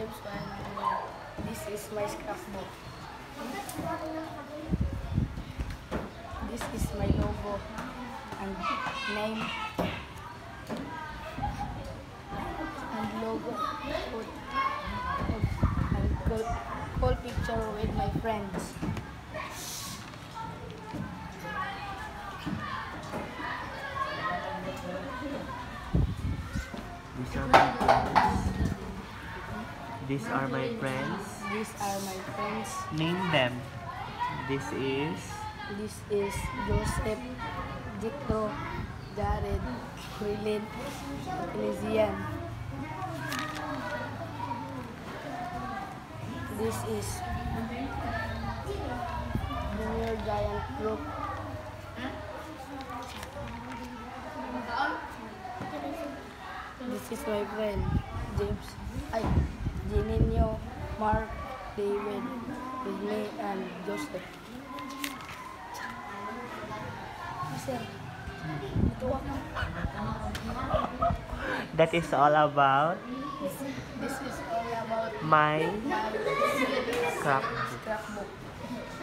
James and this is my scrapbook. This is my logo and name and logo and cool picture with my friends. These are my friends. These are my friends. Name them. This is Joseph, Jethro, Jared, Quilin, Elysian. This is Junior Giant Group. This is my friend James, Jeninho, Mark, David, Disney, and Joseph. That is all about This is all about my my scrapbook. scrapbook.